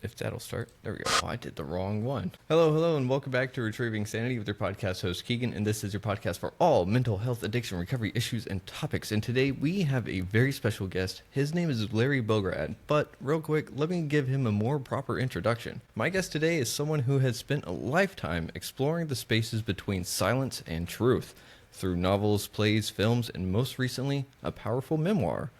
If that'll start. There we go. Oh, I did the wrong one. Hello, and welcome back to Retrieving Sanity with your podcast host, Keegan, and this is your podcast for all mental health, addiction, recovery issues, and topics. And today we have a very special guest. His name is Larry Bograd, but real quick, let me give him a more proper introduction. My guest today is someone who has spent a lifetime exploring the spaces between silence and truth through novels, plays, films, and most recently, a powerful memoir.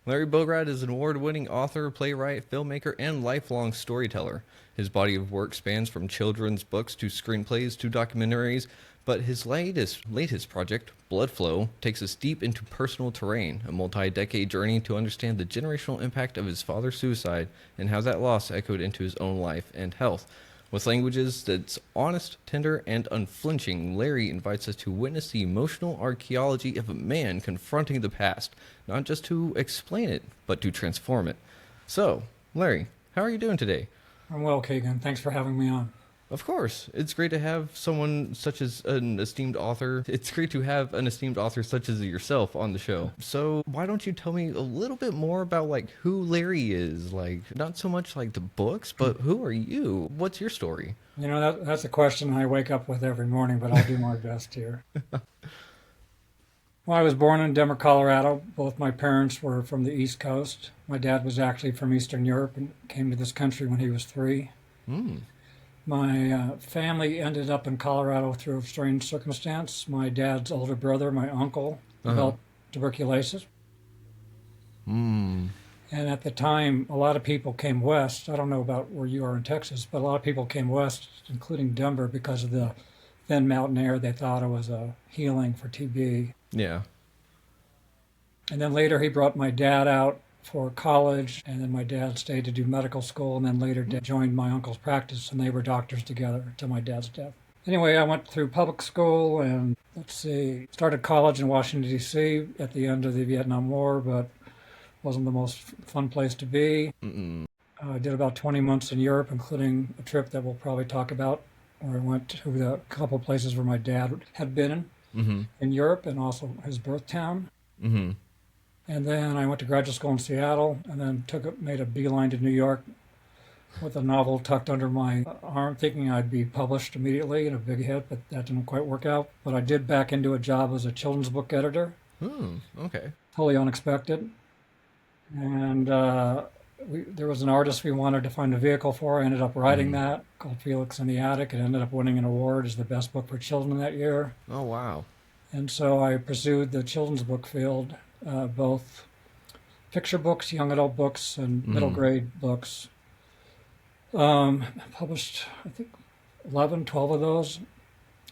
Larry Bograd is an award-winning author, playwright, filmmaker, and lifelong storyteller. His body of work spans from children's books to screenplays to documentaries, but his latest project, Blood Flow, takes us deep into personal terrain, a multi-decade journey to understand the generational impact of his father's suicide and how that loss echoed into his own life and health. With languages that's honest, tender, and unflinching, Larry invites us to witness the emotional archaeology of a man confronting the past, not just to explain it, but to transform it. So, Larry, how are you doing today? I'm well, Keegan. Thanks for having me on. Of course. It's great to have someone such as an esteemed author. It's great to have an esteemed author such as yourself on the show. So why don't you tell me a little bit more about who Larry is? Not so much the books, but who are you? What's your story? You know, that's a question I wake up with every morning, but I'll do my best here. Well, I was born in Denver, Colorado. Both my parents were from the East Coast. My dad was actually from Eastern Europe and came to this country when he was 3. My family ended up in Colorado through a strange circumstance. My dad's older brother, my uncle, developed tuberculosis. And at the time, a lot of people came west. I don't know about where you are in Texas, but a lot of people came west, including Denver, because of the thin mountain air. They thought it was a healing for TB. Yeah. And then later he brought my dad out for college, and then my dad stayed to do medical school, and then later joined my uncle's practice, and they were doctors together until my dad's death. Anyway, I went through public school and, started college in Washington, D.C. at the end of the Vietnam War, but wasn't the most fun place to be. I did about 20 months in Europe, including a trip that we'll probably talk about, where I went to a couple places where my dad had been in Europe, and also his birth town. And then I went to graduate school in Seattle, and then made a beeline to New York with a novel tucked under my arm, thinking I'd be published immediately and a big hit, but that didn't quite work out. But I did back into a job as a children's book editor. Okay. Totally unexpected. And there was an artist we wanted to find a vehicle for. I ended up writing that, called Felix in the Attic. It ended up winning an award as the best book for children that year. Oh, wow. And so I pursued the children's book field, both picture books, young adult books, and middle grade books. Published, I think, 12 of those.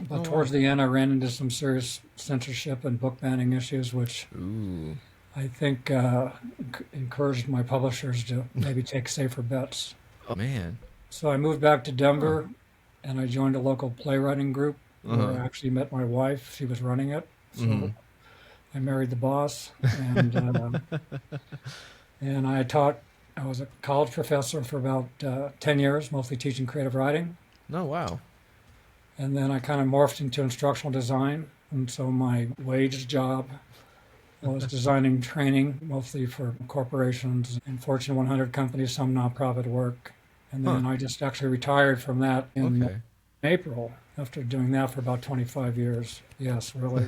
But towards the end, I ran into some serious censorship and book banning issues, which I think encouraged my publishers to maybe take safer bets. Oh, man. So I moved back to Denver, and I joined a local playwriting group where I actually met my wife. She was running it. So I married the boss, and and I was a college professor for about 10 years, mostly teaching creative writing. Oh, wow. And then I kind of morphed into instructional design. And so my wage job was designing training, mostly for corporations and Fortune 100 companies, some nonprofit work. And then I just actually retired from that in April, after doing that for about 25 years. Yes, really.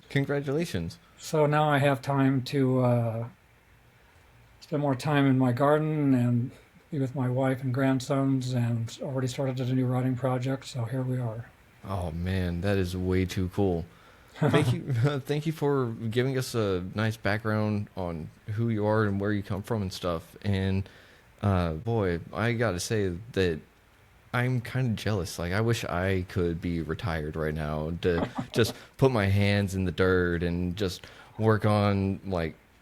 Congratulations. So now I have time to spend more time in my garden and be with my wife and grandsons, and already started a new writing project, so here we are. Oh, man, that is way too cool. Thank you for giving us a nice background on who you are and where you come from and stuff. And boy, I gotta say that I'm kind of jealous. I wish I could be retired right now to just put my hands in the dirt and just work on,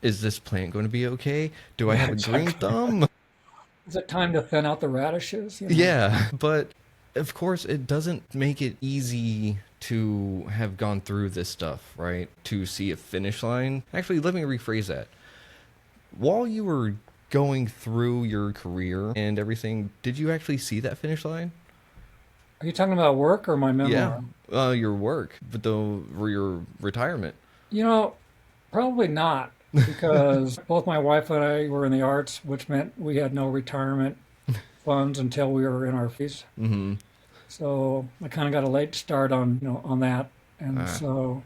is this plant going to be okay? Do I have a green thumb? Is it time to thin out the radishes? Yeah, but of course it doesn't make it easy to have gone through this stuff, right? To see a finish line. Actually, let me rephrase that. While you were going through your career and everything, did you actually see that finish line? Are you talking about work or my memoir? Yeah, your work, but your retirement. Probably not, because both my wife and I were in the arts, which meant we had no retirement funds until we were in our fees. Mm-hmm. So I kind of got a late start on on that, and so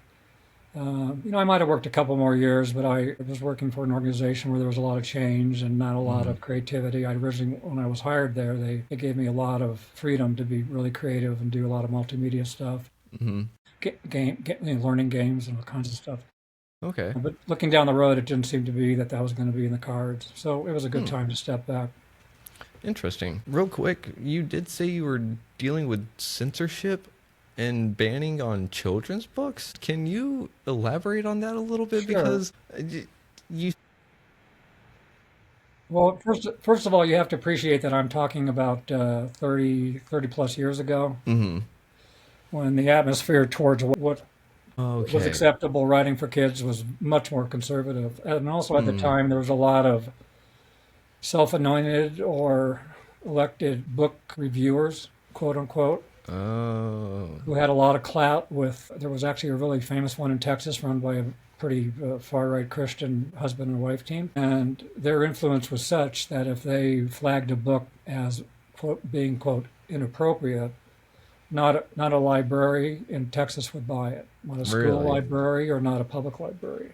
I might have worked a couple more years, but I was working for an organization where there was a lot of change and not a lot of creativity. I originally, when I was hired there, they gave me a lot of freedom to be really creative and do a lot of multimedia stuff, Mm-hmm. learning games and all kinds of stuff. Okay. But looking down the road, it didn't seem to be that was going to be in the cards. So it was a good time to step back. Interesting. Real quick, you did say you were dealing with censorship and banning on children's books. Can you elaborate on that a little bit? Sure. Because you. Well, first of all, you have to appreciate that I'm talking about 30 plus years ago, when the atmosphere towards what was acceptable writing for kids was much more conservative. And also at the time, there was a lot of self-anointed or elected book reviewers, quote unquote, who had a lot of clout there was actually a really famous one in Texas run by a pretty far-right Christian husband and wife team. And their influence was such that if they flagged a book as quote, being, quote, inappropriate, not a library in Texas would buy it. Not a school library or not a public library.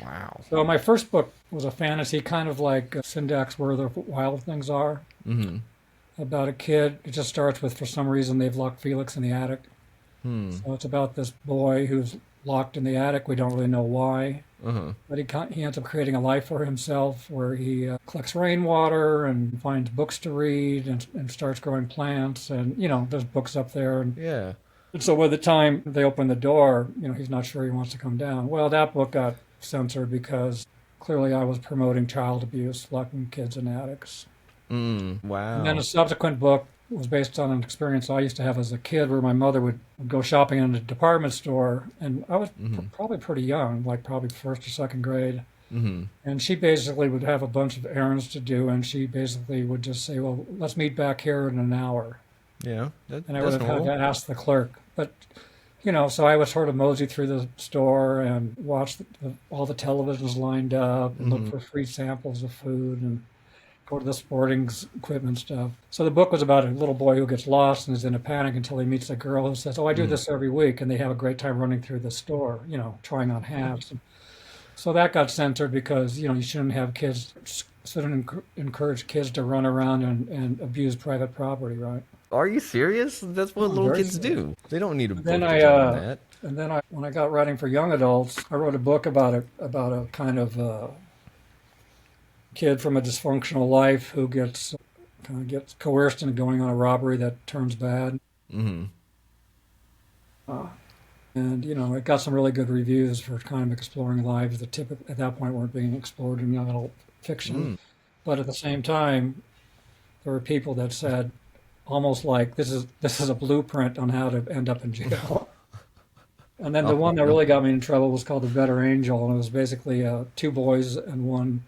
Wow. So my first book was a fantasy, kind of like Sindak's Where the Wild Things Are, about a kid. It just starts with, for some reason, they've locked Felix in the attic. So it's about this boy who's locked in the attic. We don't really know why. But he ends up creating a life for himself where he collects rainwater and finds books to read and starts growing plants. And, there's books up there. And so by the time they open the door, he's not sure he wants to come down. Well, that book got censored because clearly I was promoting child abuse, locking kids in attics. Wow. And then a subsequent book was based on an experience I used to have as a kid where my mother would go shopping in a department store, and I was probably pretty young, like probably first or second grade. And she basically would have a bunch of errands to do, and she basically would just say, well, let's meet back here in an hour. Yeah. And I would have had to ask the clerk. But, so I would sort of mosey through the store and watch all the televisions lined up and look for free samples of food and go to the sporting equipment stuff. So the book was about a little boy who gets lost and is in a panic until he meets a girl who says, oh, I do this every week. And they have a great time running through the store, trying on hats. And so that got censored because, you shouldn't have kids, shouldn't encourage kids to run around and abuse private property, right? Are you serious? That's what little kids do. They don't need a book to tell them that. And then when I got writing for young adults, I wrote a book about a kind of kid from a dysfunctional life who gets coerced into going on a robbery that turns bad. And it got some really good reviews for kind of exploring lives that at that point weren't being explored in young adult fiction. But at the same time, there were people that said, almost like this is a blueprint on how to end up in jail. And then the one that really got me in trouble was called The Better Angel, and it was basically 2 boys and 1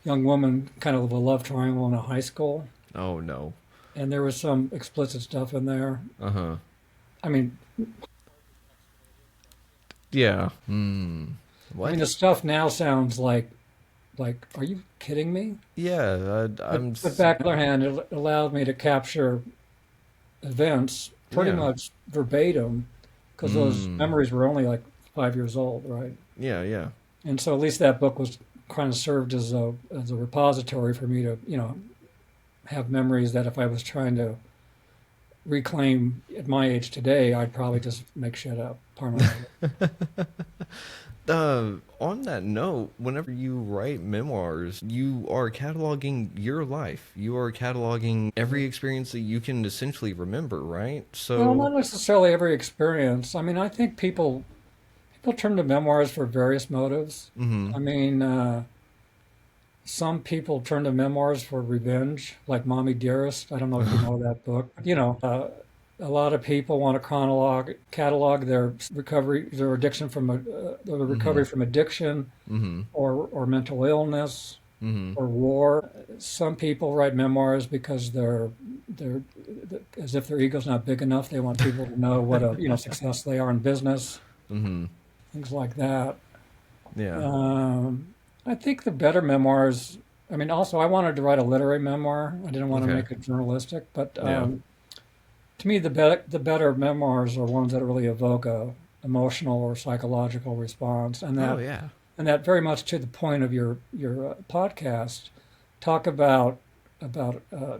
young woman, kind of a love triangle in a high school. Oh, no. And there was some explicit stuff in there. I mean... Yeah. What? I mean, the stuff now sounds like, are you kidding me? Yeah, But back on the other hand, it allowed me to capture events pretty much verbatim, because those memories were only like 5 years old, right? Yeah. And so at least that book was kind of served as a repository for me to, have memories that if I was trying to reclaim at my age today, I'd probably just make shit up permanently. On that note, whenever you write memoirs, you are cataloging your life. You are cataloging every experience that you can essentially remember, right? So, well, not necessarily every experience. I mean, I think people turn to memoirs for various motives. I mean, some people turn to memoirs for revenge, like Mommy Dearest. I don't know if you know that book. A lot of people want to catalog their recovery, their addiction from their recovery from addiction, or mental illness, or war. Some people write memoirs because they're as if their ego's not big enough. They want people to know what a success they are in business, things like that. Yeah. I think the better memoirs I mean, also, I wanted to write a literary memoir. I didn't want to Okay. make it journalistic, but Yeah. to me, the better memoirs are ones that really evoke a emotional or psychological response, Oh yeah. and that very much to the point of your podcast, talk about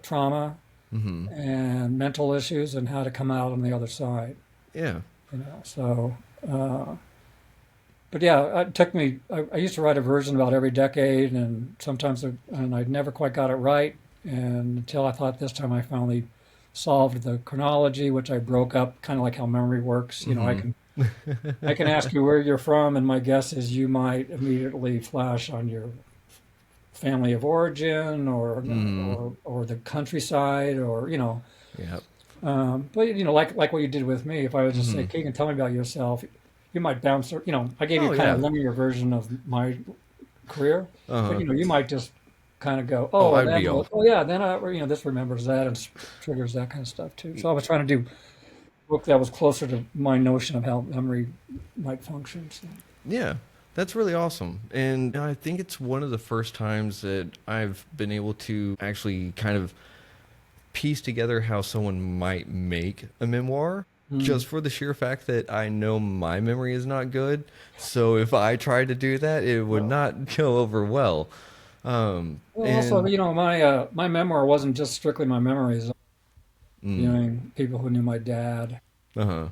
trauma Mm-hmm. and mental issues and how to come out on the other side. Yeah. You know, so. But yeah, it took me. I used to write a version about every decade, and sometimes, and I never quite got it right. And until I thought this time I finally solved the chronology, which I broke up, kind of like how memory works. You know, Mm-hmm. I can ask you where you're from, and my guess is you might immediately flash on your family of origin, Mm. or the countryside, or you know. Yep. But you know, like what you did with me, if I was just say, Mm-hmm. Keegan, tell me about yourself, you might bounce. You know, I gave you Oh kind of yeah. a linear version of my career, but Uh-huh. you know, you might just kind of go, Oh, oh, and I'd then be all. oh yeah, then you know, this remembers that and triggers that kind of stuff too. So I was trying to do a book that was closer to my notion of how memory might function. So. Yeah, that's really awesome. And I think it's one of the first times that I've been able to actually kind of piece together how someone might make a memoir Mm. just for the sheer fact that I know my memory is not good. So if I tried to do that, it would Well, not go over well. also, And you know, my memoir wasn't just strictly my memories. mm, Viewing people who knew my dad. uh-huh.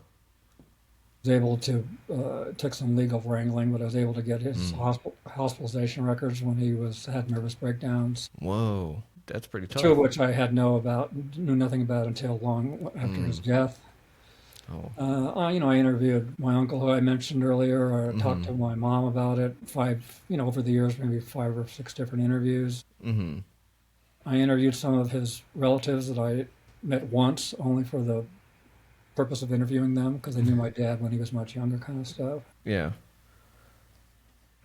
Was able to took some legal wrangling, but I was able to get his Mm. hospitalization records when he was had nervous breakdowns. Whoa, that's pretty Two of tough. which I had knew nothing about until long after his Mm. death. Oh. You know, I interviewed my uncle who I mentioned earlier, or talked Mm-hmm. to my mom about it. You know, over the years, maybe 5 or 6 different interviews. Mm-hmm. I interviewed some of his relatives that I met once, only for the purpose of interviewing them because they knew my dad when he was much younger, kind of stuff. Yeah.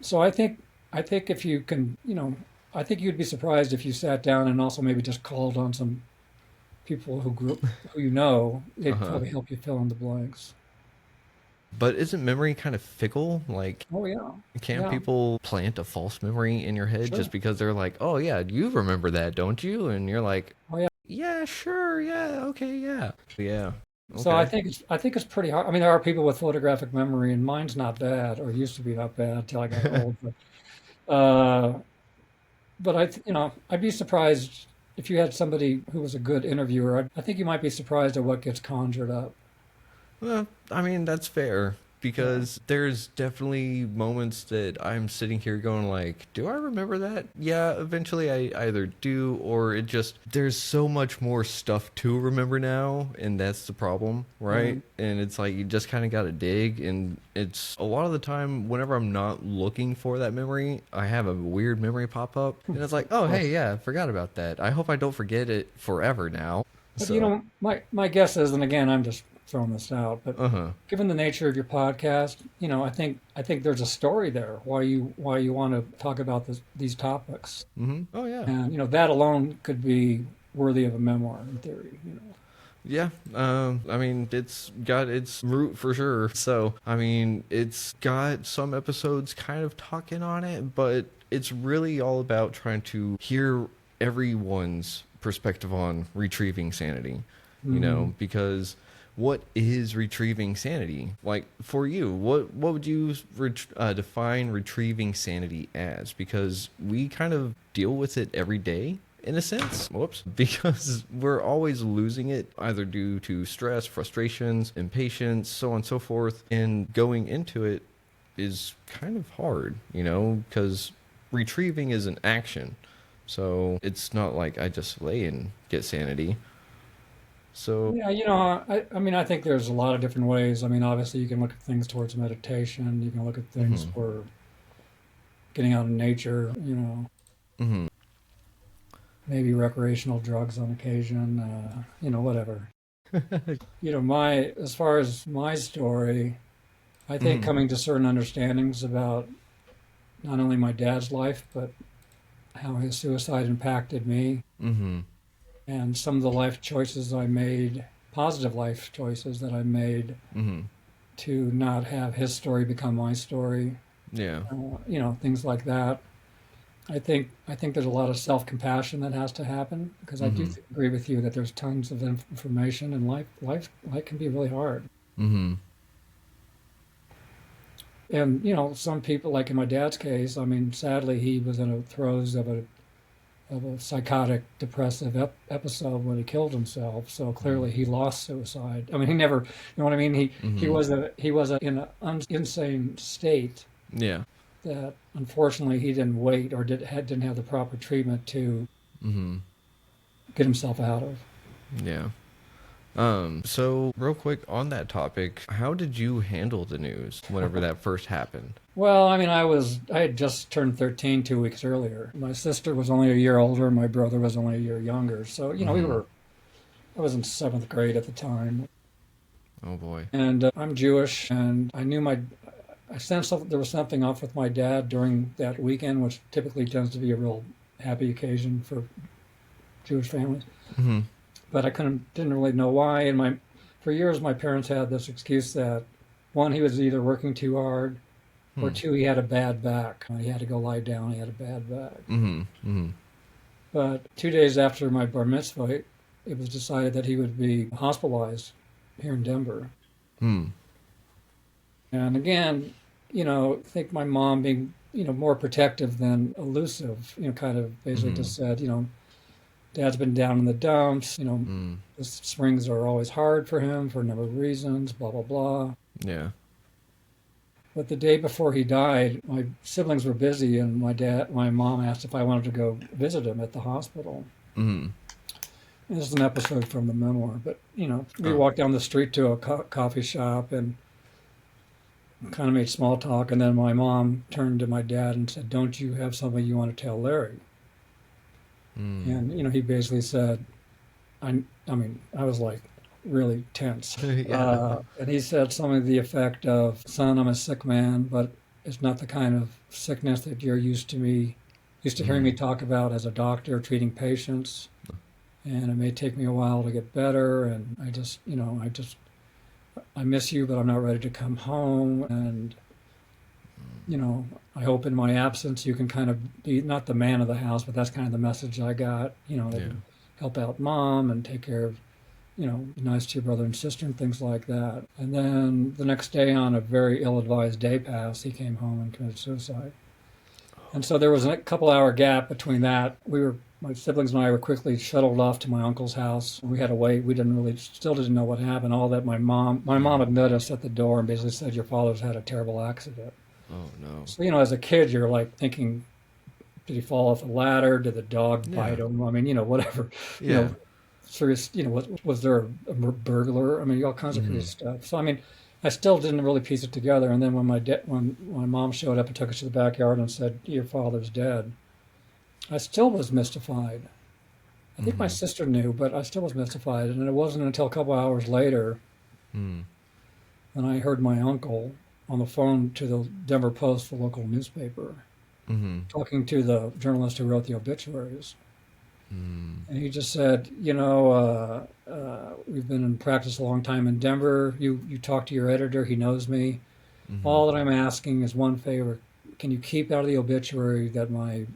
So I think if you can, you know, I think you'd be surprised if you sat down and also maybe just called on some people who you know, they'd Uh-huh. probably help you fill in the blanks. But isn't memory kind of fickle? Like, Oh yeah, can't yeah, people plant a false memory in your head sure. just because they're like, oh, yeah, you remember that, don't you? And you're like, Oh yeah. yeah, sure, yeah, okay, yeah. Yeah, So okay. I think it's pretty hard. I mean, there are people with photographic memory, and mine's not bad, or used to be not bad until I got old. Uh, but you know, I'd be surprised if you had somebody who was a good interviewer. I think you might be surprised at what gets conjured up. Well, I mean, that's fair Yeah. because there's definitely moments that I'm sitting here going like, do I remember that? Yeah, eventually I either do or it just there's so much more stuff to remember now and that's the problem, right? Right. And it's like you just kind of got to dig and it's a lot of the time whenever I'm not looking for that memory, I have a weird memory pop up and it's like, "Oh, Well, hey, yeah, I forgot about that. I hope I don't forget it forever now." but you So, know, my guess is, and again, I'm just throwing this out, but uh-huh. given the nature of your podcast, you know, I think there's a story there why you want to talk about these topics, Mhm. Oh yeah. and you know that alone could be worthy of a memoir in theory. You know. Yeah, I mean, it's got its root for sure. So, I mean, it's got some episodes kind of talking on it, but it's really all about trying to hear everyone's perspective on retrieving sanity, Hmm. because what is retrieving sanity? Like, for you, what would you define retrieving sanity as? Because we kind of deal with it every day in a sense. Whoops. Because we're always losing it either due to stress, frustrations, impatience, so on and so forth. And going into it is kind of hard, because retrieving is an action. So it's not like I just lay and get sanity. So, Yeah, you know, I mean, I think there's a lot of different ways. I mean, obviously, you can look at things towards meditation. You can look at things mm-hmm, for getting out in nature. You know, mm-hmm, maybe recreational drugs on occasion. You know, whatever. You know, my as far as my story, I think mm-hmm, coming to certain understandings about not only my dad's life, but how his suicide impacted me mm-hmm, and some of the life choices I made, positive life choices that I made mm-hmm. to not have his story become my story, Yeah. you know, things like that. I think there's a lot of self-compassion that has to happen because I do Mm-hmm. agree with you that there's tons of information and life can be really hard. Mm-hmm. And some people, like in my dad's case, I mean, sadly, he was in the throes of a psychotic, depressive episode when he killed himself. So clearly, he lost suicide. I mean, he never, you know what I mean? He Mm-hmm. was in an insane state Yeah. that unfortunately he didn't wait or didn't have the proper treatment to Mm-hmm. get himself out of. Yeah. So real quick on that topic, how did you handle the news whenever that first happened? Well, I mean, I had just turned 13 2 weeks earlier. My sister was only a year older. My brother was only a year younger. So, Mm-hmm. I was in seventh grade at the time. Oh boy. And I'm Jewish, and I sensed there was something off with my dad during that weekend, which typically tends to be a real happy occasion for Jewish families. Mm-hmm. But I didn't really know why. And for years, my parents had this excuse that one, he was either working too hard, or Hmm. two, he had a bad back. He had to go lie down. He had a bad back. Mm-hmm. Mm-hmm. But 2 days after my bar mitzvah, it was decided that he would be hospitalized here in Denver. Hmm. And again, I think my mom being, more protective than elusive, kind of basically Mm-hmm. just said, Dad's been down in the dumps, Mm. the springs are always hard for him for a number of reasons, blah, blah, blah. Yeah. But the day before he died, my siblings were busy, and my mom asked if I wanted to go visit him at the hospital. Mm-hmm. And this is an episode from the memoir, but we Oh. walked down the street to a coffee shop and kind of made small talk, and then my mom turned to my dad and said, "Don't you have something you want to tell Larry?" Mm. And he basically said, I mean, I was like really tense. Yeah. And he said something to the effect of, "Son, I'm a sick man, but it's not the kind of sickness that you're used to hearing me Mm. talk about as a doctor treating patients. And it may take me a while to get better. And I miss you, but I'm not ready to come home. And, I hope in my absence you can kind of be not the man of the house, but that's kind of the message I got, that Yeah. you help out mom and take care of, be nice to your brother and sister and things like that." And then the next day, on a very ill-advised day pass, he came home and committed suicide. And so there was a couple hour gap between that. My siblings and I were quickly shuttled off to my uncle's house. We had to wait. We still didn't know what happened. All that my mom had met us at the door and basically said, "Your father's had a terrible accident." Oh no. So, as a kid, you're like thinking, did he fall off a ladder? Did the dog Yeah. bite him? I mean, whatever, you Yeah. know, serious, was there a burglar? I mean, all kinds of crazy Mm-hmm. stuff. So, I mean, I still didn't really piece it together. And then when my mom showed up and took us to the backyard and said, "Your father's dead," I still was mystified. I think my Mm-hmm. sister knew, but I still was mystified. And it wasn't until a couple hours later Mm. when I heard my uncle on the phone to the Denver Post, the local newspaper, Mm-hmm. talking to the journalist who wrote the obituaries. Mm. And he just said, "We've been in practice a long time in Denver. You talk to your editor. He knows me. Mm-hmm. All that I'm asking is one favor. Can you keep out of the obituary that my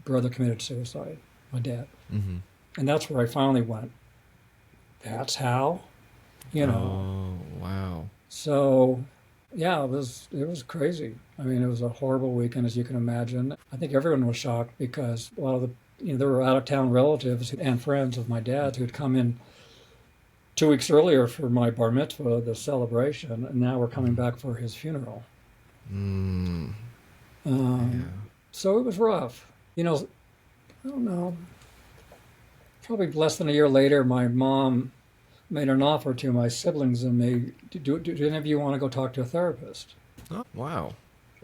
brother committed suicide, my dad?" Mm-hmm. And that's where I finally went, "That's how?" You know. Oh wow. So, yeah, it was crazy. I mean, it was a horrible weekend, as you can imagine. I think everyone was shocked because a lot of there were out of town relatives and friends of my dad's who'd come in 2 weeks earlier for my bar mitzvah, the celebration, and now we're coming back for his funeral. Mm. Yeah. So it was rough. I don't know. Probably less than a year later, my mom made an offer to my siblings and me. Do any of you want to go talk to a therapist? Oh wow.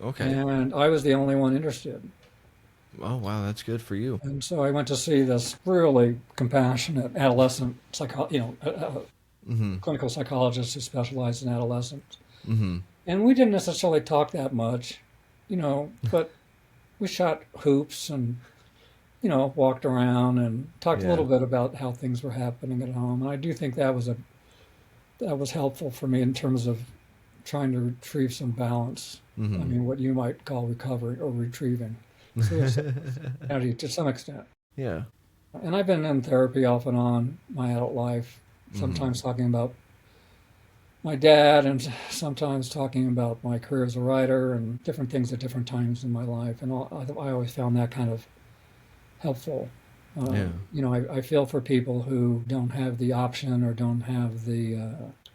Okay. And I was the only one interested. Oh wow, that's good for you. And so I went to see this really compassionate adolescent Mm-hmm. clinical psychologist who specialized in adolescents. Mm-hmm. And we didn't necessarily talk that much, but we shot hoops and, walked around and talked a Yeah. little bit about how things were happening at home. And I do think that was helpful for me in terms of trying to retrieve some balance. I Mm-hmm. mean, what you might call recovery or retrieving. suicide to some extent. Yeah. And I've been in therapy off and on my adult life, Mm-hmm. sometimes talking about my dad and sometimes talking about my career as a writer and different things at different times in my life. And I always found that kind of helpful. Yeah. I feel for people who don't have the option or don't have the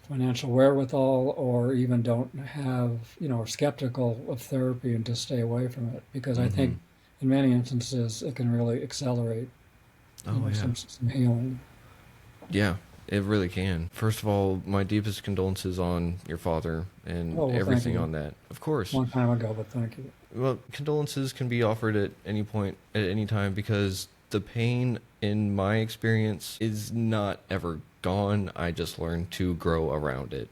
financial wherewithal or even don't have, are skeptical of therapy and just stay away from it because I Mm-hmm. think in many instances it can really accelerate, Oh yeah. some healing. Yeah, it really can. First of all, my deepest condolences on your father and Oh, well, thank everything you. on that. Of course. Long time ago, but thank you. Well, condolences can be offered at any point, at any time, because the pain, in my experience, is not ever gone. I just learned to grow around it.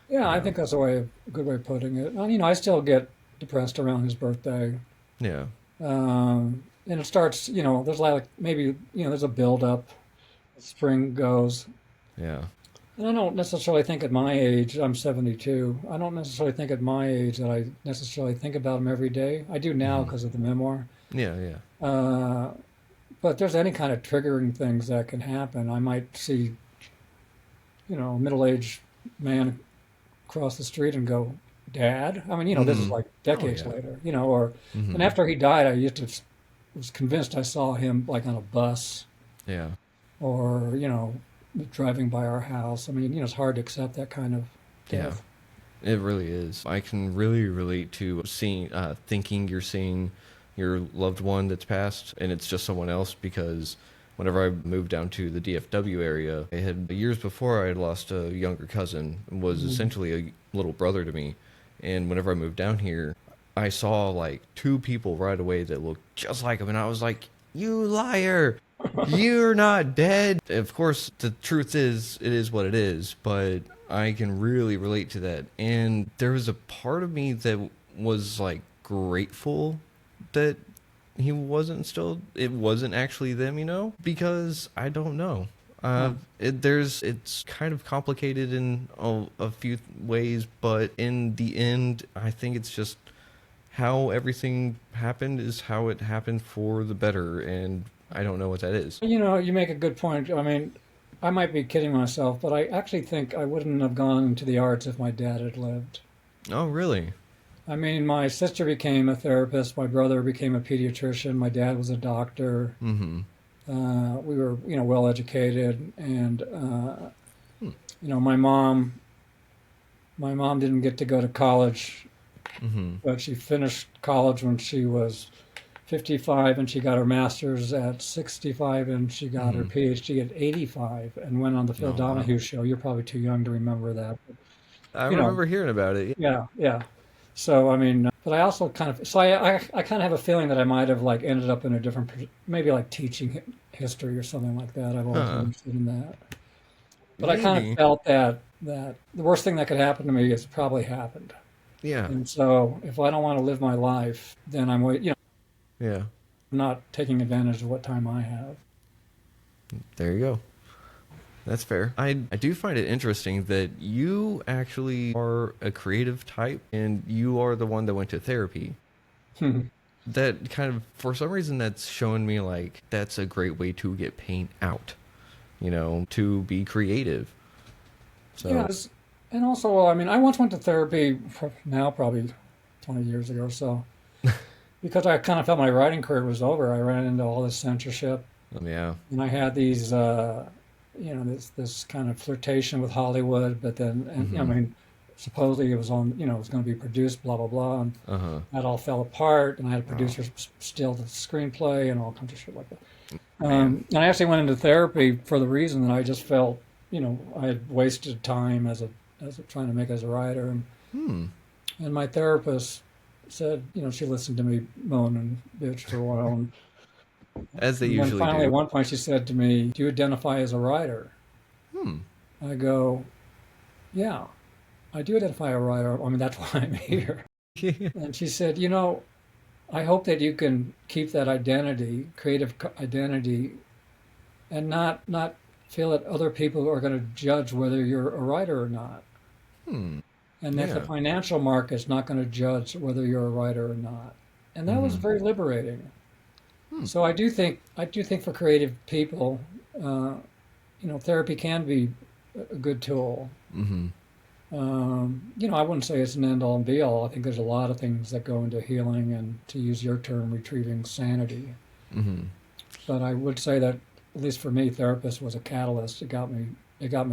Yeah, You I know? think that's a good way of putting it. And, I still get depressed around his birthday. Yeah. And it starts, there's like maybe, there's a build up. Spring goes. Yeah. And I don't necessarily think at my age, I'm 72, I don't necessarily think at my age that I necessarily think about him every day. I do now Hmm. because of the memoir. Yeah. Yeah. Uh, but there's any kind of triggering things that can happen. I might see, a middle-aged man cross the street and go, Dad? I mean, this is Hmm. like Oh decades yeah. later, and Hmm. after he died, I used to was convinced I saw him like on a bus Yeah. or, driving by our house. I mean, it's hard to accept that kind of Yeah. death. It really is. I can really relate to thinking you're seeing your loved one that's passed, and it's just someone else. Because whenever I moved down to the DFW area, I had years before I had lost a younger cousin, and was Mm. essentially a little brother to me. And whenever I moved down here, I saw like two people right away that looked just like him, and I was like, "You liar! You're not dead." Of course, the truth is, it is what it is, but I can really relate to that. And there was a part of me that was like grateful that he wasn't still, it wasn't actually them, because I don't know. Huh. It's kind of complicated in a few ways, but in the end, I think it's just how everything happened is how it happened for the better, and I don't know what that is. You make a good point. I mean, I might be kidding myself, but I actually think I wouldn't have gone into the arts if my dad had lived. Oh, really? I mean, my sister became a therapist, my brother became a pediatrician, my dad was a doctor. Mm-hmm. We were, well educated, and Hmm. my mom didn't get to go to college, Mm-hmm. but she finished college when she was 55 and she got her master's at 65 and she got her Mm-hmm. PhD at 85 and went on the Phil Oh, wow. Donahue show. You're probably too young to remember that. But, I you know, remember hearing about it. yeah, yeah. So, I mean, but I also kind of, so I kind of have a feeling that I might have like ended up in a different, maybe like teaching history or something like that. I've always been Huh. interested in that. But I kind of Maybe. felt that the worst thing that could happen to me has probably happened. Yeah. And so if I don't want to live my life, then Yeah. not taking advantage of what time I have. There you go. That's fair. I do find it interesting that you actually are a creative type and you are the one that went to therapy. That kind of, for some reason, that's showing me like that's a great way to get pain out, to be creative. So, Yes. And also, well, I mean, I once went to therapy now probably 20 years ago or so because I kind of felt my writing career was over. I ran into all this censorship yeah. and I had these, this kind of flirtation with Hollywood, but then, and, I Mm-hmm. mean, supposedly it was it was going to be produced, blah, blah, blah. And Uh-huh. that all fell apart and I had a Oh, producer steal the screenplay and all kinds of shit like that. man. And I actually went into therapy for the reason that I just felt, I had wasted time as trying to make as a writer. Hmm. And my therapist said, she listened to me moan and bitch for a while. As they And then usually finally, do. at one point, she said to me, "Do you identify as a writer?" Hmm. I go, "Yeah, I do identify as a writer. I mean, that's why I'm here." And she said, I hope that you can keep that identity, creative identity, and not feel that other people are going to judge whether you're a writer or not, Hmm. and that the Yeah. financial market's not going to judge whether you're a writer or not. and that was very liberating. So I do think for creative people, therapy can be a good tool. Mm-hmm. I wouldn't say it's an end all and be all. I think there's a lot of things that go into healing and, to use your term, retrieving sanity. Mm-hmm. But I would say that, at least for me, therapist was a catalyst. It got me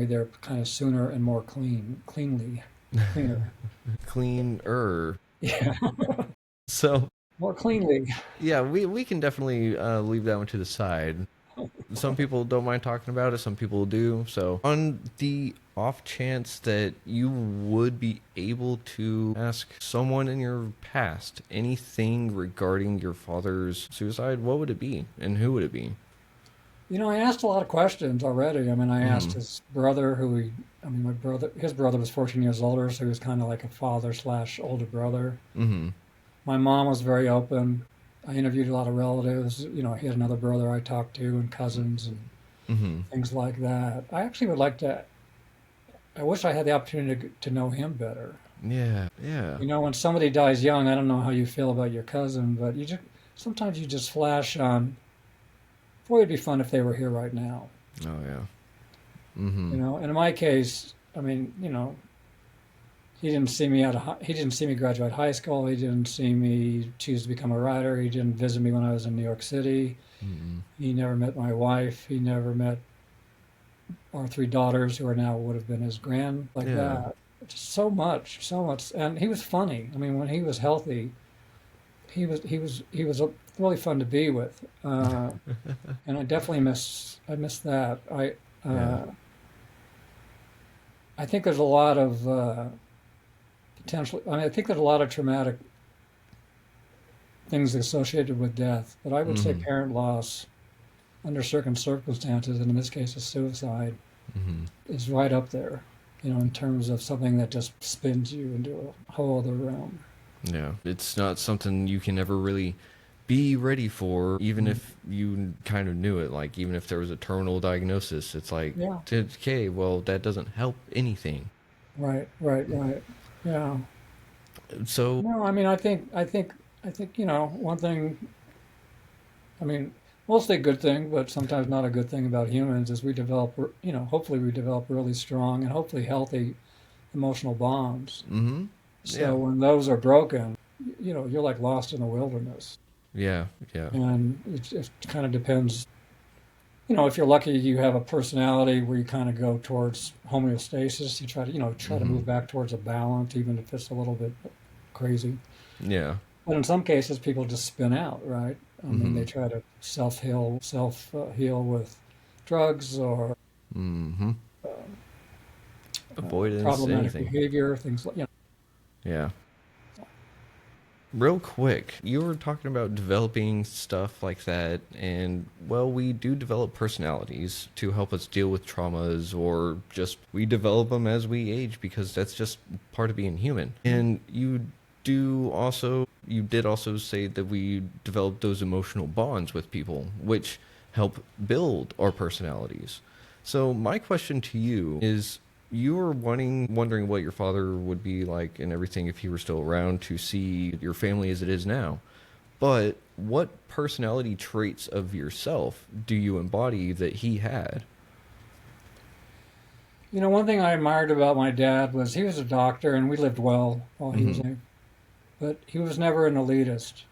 there kind of sooner and more cleaner. Cleaner. Yeah, So more cleanly. yeah, we can definitely leave that one to the side. Some people don't mind talking about it, some people do. So on the off chance that you would be able to ask someone in your past anything regarding your father's suicide, what would it be and who would it be? I asked a lot of questions already. I mean, I asked Mm-hmm. his brother, his brother was 14 years older, so he was kind of like a father / older brother. Mm-hmm. My mom was very open. I interviewed a lot of relatives. He had another brother I talked to, and cousins and Mm-hmm. things like that. I actually would like to. I wish I had the opportunity to know him better. Yeah, yeah. When somebody dies young, I don't know how you feel about your cousin, but sometimes you just flash on. Boy, it'd be fun if they were here right now. Oh yeah. Mm-hmm. And in my case, I mean, he didn't see me he didn't see me graduate high school. He didn't see me choose to become a writer. He didn't visit me when I was in New York City. Mm-hmm. He never met my wife. He never met our 3 daughters, who are now would have been his Yeah. that. Just so much, so much. And he was funny. I mean, when he was healthy, he was really fun to be with. And I miss that. Yeah. I think there's a lot of potential. I mean, I think there's a lot of traumatic things associated with death, but I would say Mm-hmm. parent loss, under certain circumstances, and in this case, a suicide, Mm-hmm. is right up there. In terms of something that just spins you into a whole other realm. Yeah. It's not something you can ever really be ready for, even if you kind of knew it. Like, even if there was a terminal diagnosis, it's like, Yeah. okay, well, that doesn't help anything. Right. Right. Right. Yeah. So, No, I mean, one thing. I mean, mostly a good thing, but sometimes not a good thing about humans is hopefully we develop really strong and hopefully healthy emotional bonds. mm-hmm. So Yeah. when those are broken, you're like lost in the wilderness. Yeah. Yeah. And it kind of depends. If you're lucky, you have a personality where you kind of go towards homeostasis. You try to Mm-hmm. move back towards a balance, even if it's a little bit crazy. Yeah. But in some cases, people just spin out, right? I mean, Mm-hmm. they try to heal with drugs or Mm-hmm. Avoidance, problematic anything. behavior, things like. Yeah. Real quick, you were talking about developing stuff like that, and well, we do develop personalities to help us deal with traumas, or just we develop them as we age because that's just part of being human. And you did also say that we develop those emotional bonds with people, which help build our personalities. So my question to you is, you were wondering what your father would be like and everything if he were still around, to see your family as it is now. But what personality traits of yourself do you embody that he had? One thing I admired about my dad was he was a doctor and we lived well while he was Mm-hmm. alive, but he was never an elitist.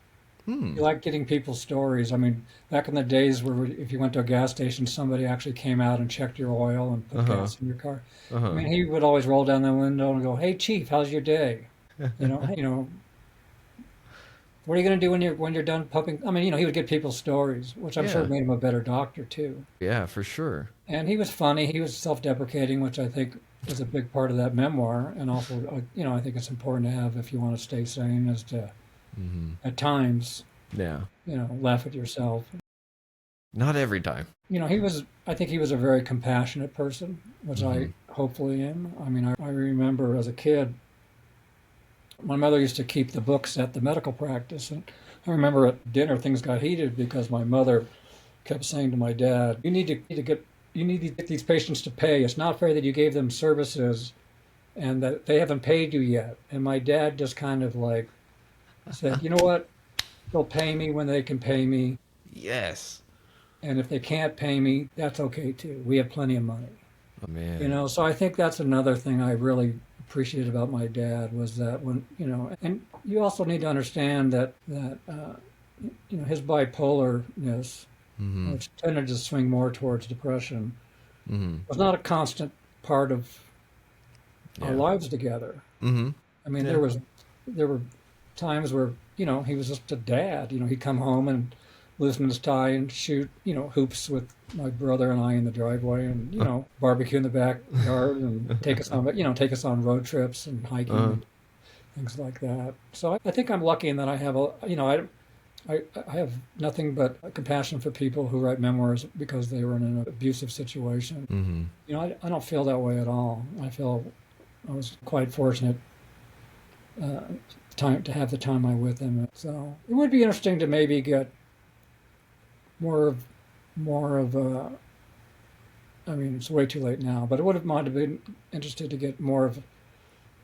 Hmm. He liked getting people's stories. I mean, back in the days where if you went to a gas station, somebody actually came out and checked your oil and put Uh-huh. gas in your car. I Uh-huh. mean, he would always roll down the window and go, "Hey, Chief, how's your day? What are you going to do when you're done pumping?" I mean, he would get people's stories, which I'm sure Yeah. made him a better doctor too. Yeah, for sure. And he was funny. He was self-deprecating, which I think is a big part of that memoir. And also, I think it's important to have if you want to stay sane, is to Mm-hmm. at times, Yeah. laugh at yourself. Not every time. I think he was a very compassionate person, which Mm-hmm. I hopefully am. I mean, I remember as a kid, my mother used to keep the books at the medical practice. And I remember at dinner, things got heated because my mother kept saying to my dad, you need to get these patients to pay. It's not fair that you gave them services and that they haven't paid you yet. And my dad just kind of like said, you know what? they'll pay me when they can pay me. Yes. And if they can't pay me, that's okay too. We have plenty of money. Oh, man. So I think that's another thing I really appreciate about my dad was that and you also need to understand that his bipolarness, Mm-hmm. which tended to swing more towards depression, Mm-hmm. was not a constant part of our Yeah. lives together. Mm-hmm. I mean, Yeah. there were times where he was just a dad. He'd come home and loosen his tie and shoot hoops with my brother and I in the driveway, and barbecue in the backyard, and take us on road trips and hiking Uh, and things like that. So I think I'm lucky in that I have I have nothing but compassion for people who write memoirs because they were in an abusive situation. mm-hmm. I don't feel that way at all. I feel I was quite fortunate uh, time to have the time I with him. So it would be interesting to maybe get more of I mean, it's way too late now, but it would have might have been interested to get more of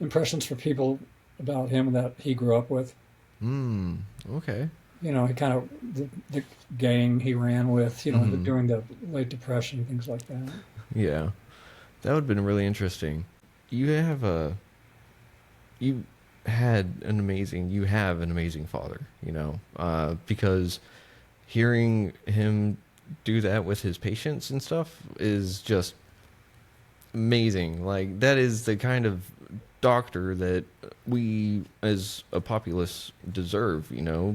impressions for people about him that he grew up with. Mm. Okay. He kind of the gang he ran with, Mm-hmm. during the late depression, things like that. Yeah. That would have been really interesting. You have a you you have an amazing father, because hearing him do that with his patients and stuff is just amazing. Like, that is the kind of doctor that we as a populace deserve,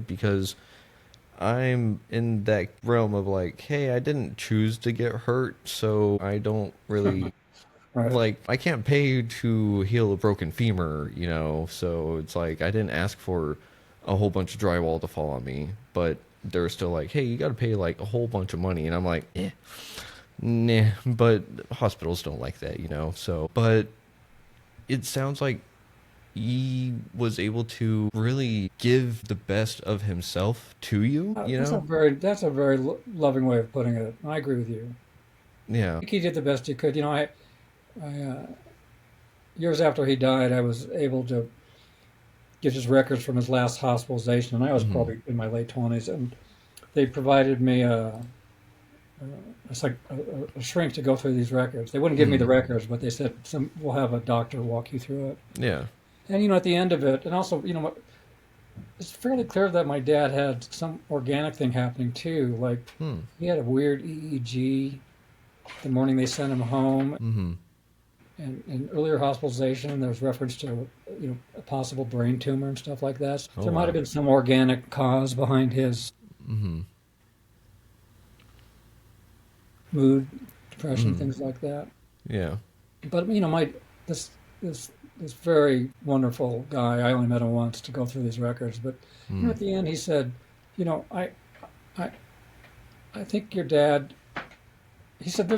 because I'm in that realm of like, hey, I didn't choose to get hurt, so I don't really Right. like, I can't pay to heal a broken femur, so it's like I didn't ask for a whole bunch of drywall to fall on me, but they're still like, hey, you got to pay like a whole bunch of money, and I'm like, nah, but hospitals don't like that, so, but it sounds like he was able to really give the best of himself to you, That's a very loving way of putting it. I agree with you. I Yeah. think he did the best he could. Years after he died, I was able to get his records from his last hospitalization, and I was Mm-hmm. probably in my late 20s, and they provided me it's like a shrink to go through these records. They wouldn't give me Mm-hmm. the records, but they said we'll have a doctor walk you through it. Yeah. And at the end of it, and also it's fairly clear that my dad had some organic thing happening too. Like Hmm. he had a weird EEG the morning they sent him home, Mm-hmm. and in earlier hospitalization, there was reference to a possible brain tumor and stuff like that. So Oh, there might have wow. been some organic cause behind his Mm-hmm. mood, depression, Mm-hmm. things like that. Yeah. But my this this this very wonderful guy. I only met him once to go through these records, but Mm. at the end he said, I I I think your dad. He said,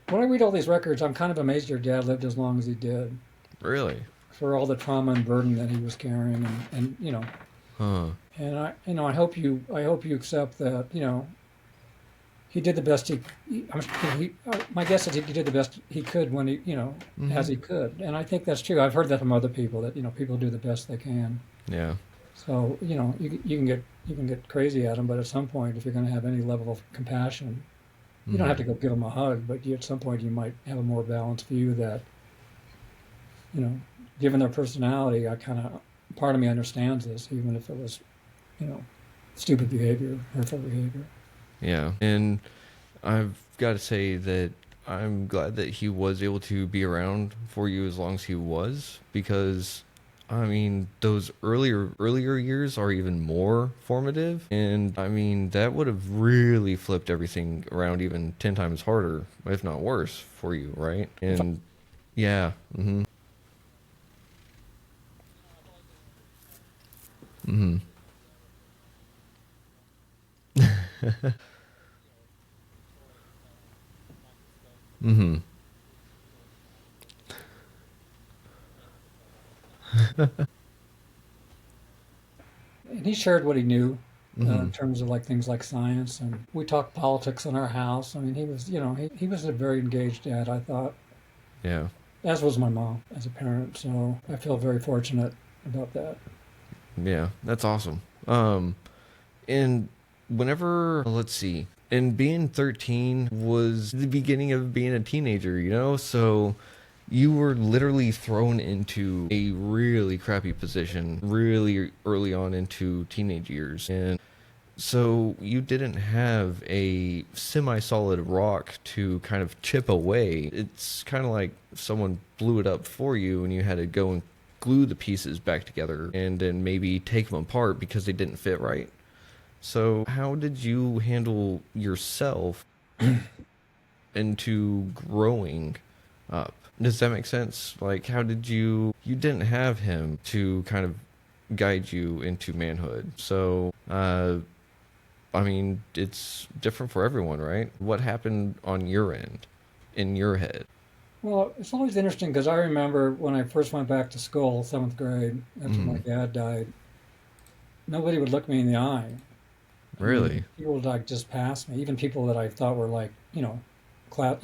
when I read all these records, I'm kind of amazed your dad lived as long as he did Really? for all the trauma and burden that he was carrying, and Huh. and I hope you accept that he did the best my guess is he did the best he could when Mm-hmm. as he could, and I think that's true. I've heard that from other people that people do the best they can. Yeah. So you can get crazy at them, but at some point, if you're going to have any level of compassion, you don't have Mm-hmm. to go give them a hug, but at some point you might have a more balanced view that you know, given their personality, I kind of part of me understands this, even if it was you know stupid behavior, hurtful behavior. Yeah. And I've got to say that I'm glad that he was able to be around for you as long as he was, because I mean, those earlier years are even more formative, and I mean, that would have really flipped everything around even 10 times harder, if not worse, for you, right? If And yeah. Mhm. Mhm. Mhm. And he shared what he knew in Mhm. terms of like things like science, and we talked politics in our house. I mean, he was, he was a very engaged dad, I thought, Yeah. as was my mom as a parent. So I feel very fortunate about that. Yeah. That's awesome. And whenever, let's see, and being 13 was the beginning of being a teenager, you know? So you were literally thrown into a really crappy position really early on into teenage years. And so you didn't have a semi-solid rock to kind of chip away. It's kind of like someone blew it up for you and you had to go and glue the pieces back together and then maybe take them apart because they didn't fit right. So how did you handle yourself into growing up? Does that make sense? Like, how did you didn't have him to kind of guide you into manhood. So, I mean, it's different for everyone, right? What happened on your end, in your head? Well, it's always interesting because I remember when I first went back to school, seventh grade, after my dad died, nobody would look me in the eye. I mean, Really? people would like just pass me, even people that I thought were like, class,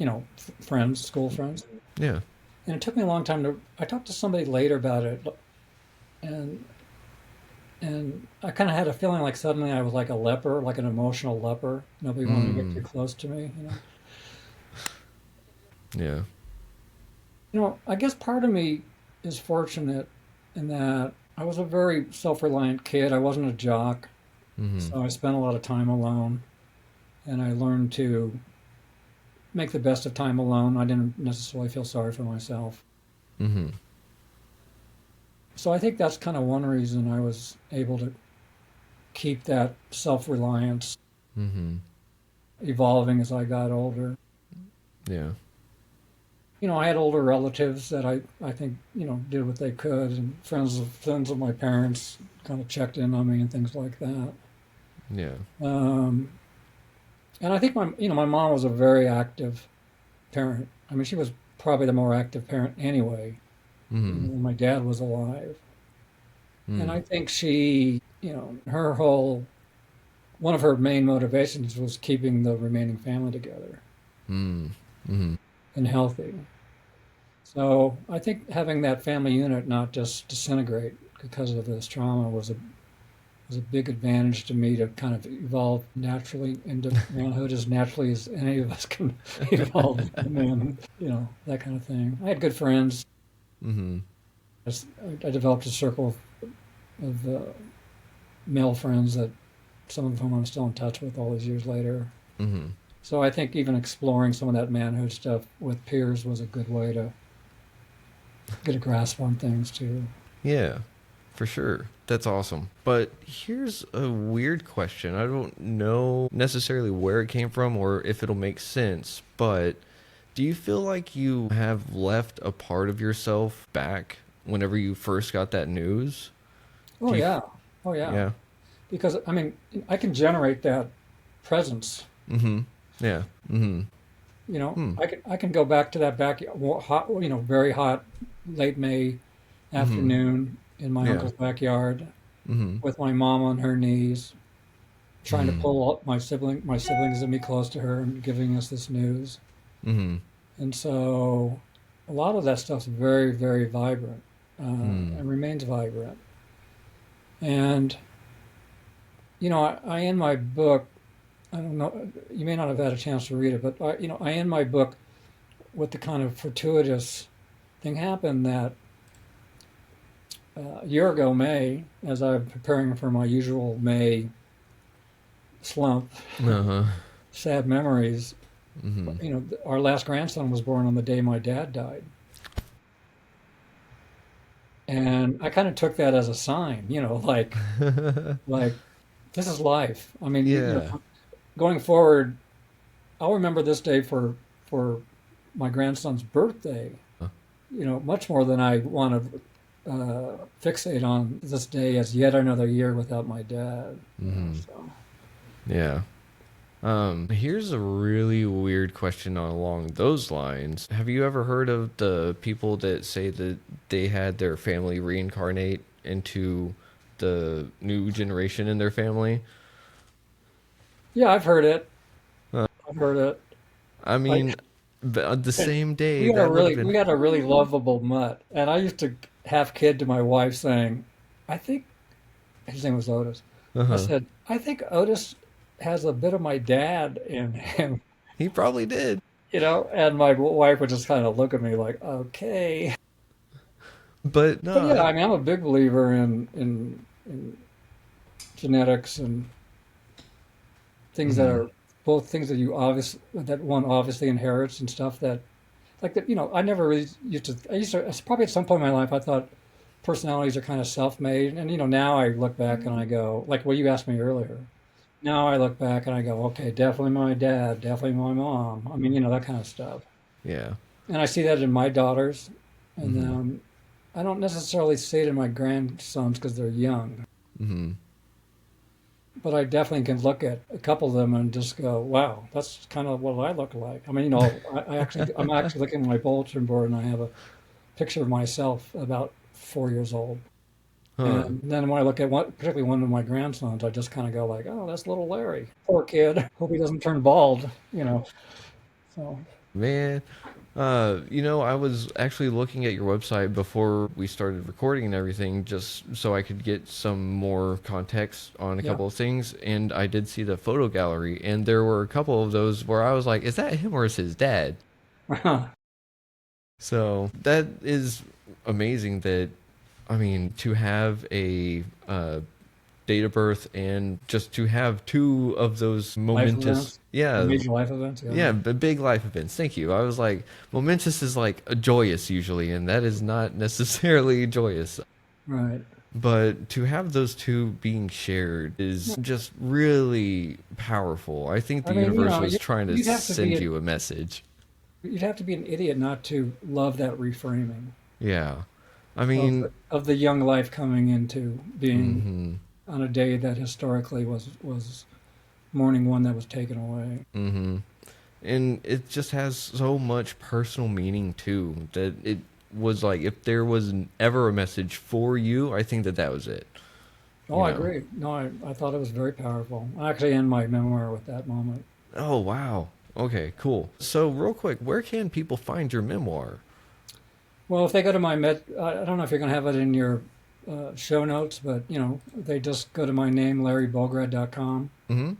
friends, school friends. Yeah. And it took me a long time to. I talked to somebody later about it, and I kind of had a feeling like suddenly I was like a leper, like an emotional leper. Nobody wanted to get too close to me. Yeah. I guess part of me is fortunate in that I was a very self-reliant kid. I wasn't a jock, so I spent a lot of time alone, and I learned to make the best of time alone. I didn't necessarily feel sorry for myself. Mm-hmm. So I think that's kind of one reason I was able to keep that self-reliance Mm-hmm. evolving as I got older. Yeah. I had older relatives that I think, did what they could, and friends of my parents kind of checked in on me and things like that. Yeah. Um, and I think my mom was a very active parent. I mean, she was probably the more active parent anyway, Mm-hmm. even when my dad was alive. And Mm. I think she, one of her main motivations was keeping the remaining family together Mm. Mm-hmm. and healthy. So I think having that family unit not just disintegrate because of this trauma was a big advantage to me to kind of evolve naturally into manhood as naturally as any of us can evolve into manhood, that kind of thing. I had good friends. Mm-hmm. I developed a circle of male friends that some of whom I'm still in touch with all these years later. Mm-hmm. So I think even exploring some of that manhood stuff with peers was a good way to get a grasp on things too. Yeah, for sure. That's awesome. But here's a weird question. I don't know necessarily where it came from or if it'll make sense, but do you feel like you have left a part of yourself back whenever you first got that news? Oh Do you? yeah, oh yeah. Yeah. Because I mean, I can generate that presence. Mm-hmm. Yeah. Mm-hmm. Hmm. I can go back to that hot, very hot late May Mm-hmm. afternoon in my Yeah. uncle's backyard Mm-hmm. with my mom on her knees, trying to Mm-hmm. pull up my siblings and me close to her and giving us this news. Mm-hmm. And so a lot of that stuff's very, very vibrant, and remains vibrant. And, I end my book, I don't know, you may not have had a chance to read it, but I end my book with the kind of fortuitous thing happened that a year ago, May, as I'm preparing for my usual May slump, Uh-huh. sad memories, Mm-hmm. our last grandson was born on the day my dad died. And I kind of took that as a sign, like this is life. I mean, Yeah. going forward, I'll remember this day for my grandson's birthday, much more than I want to fixate on this day as yet another year without my dad. Mm-hmm. So Yeah. Here's a really weird question along those lines. Have you ever heard of the people that say that they had their family reincarnate into the new generation in their family? yeah, I've heard it. Uh, I've heard it. I Like mean, the same day that would have we been. had a really lovable mutt, and I used to half kid to my wife saying, "I think his name was Otis. I Uh-huh. said, I think Otis has a bit of my dad in him, He probably did. and my wife would just kind of look at me like, okay. But But yeah, no, I mean, I'm a big believer in genetics and things that mhm. are both things that one obviously inherits and stuff that like that. I never really used to probably at some point in my life I thought personalities are kind of self-made, and now I look back and I go like what you asked me earlier. Now I look back and I go, okay, definitely my dad, definitely my mom. I mean, that kind of stuff. Yeah. And I see that in my daughters, and Mhm. I don't necessarily see it in my grandsons because they're young. Mhm. But I definitely can look at a couple of them and just go, wow, that's kind of what I look like. I mean, I'm actually looking at my bulletin board and I have a picture of myself about 4 years old. Huh. And then when I look at particularly one of my grandsons, I just kind of go like, oh, that's little Larry. Poor kid. Hope he doesn't turn bald. So, Man, I was actually looking at your website before we started recording and everything, just so I could get some more context on a yeah. couple of things. And I did see the photo gallery, and there were a couple of those where I was like, is that him or is his dad? So that is amazing that, I mean, to have a date of birth and just to have two of those Life momentous, events, yeah, major life events. Yeah. yeah, big life events. Thank you. I was like, momentous is like a joyous usually, and that is not necessarily joyous. Right. But to have those two being shared is Yeah. just really powerful. I think the I mean, universe was trying to you'd have to send you a message. you'd have to be an idiot not to love that reframing Yeah. I of mean, of the young life coming into being mm-hmm, on a day that historically was mourning one that was taken away. mm-hmm. And it just has so much personal meaning too that it was like if there was ever a message for you, I think that that was it. Oh, You I know. agree. No, I thought it was very powerful. I actually end my memoir with that moment. Oh wow. Okay, cool. So real quick, where can people find your memoir? Well, if they go to I don't know if you're going to have it in your show notes, but they just go to my name, LarryBograd.com. Mm-hmm.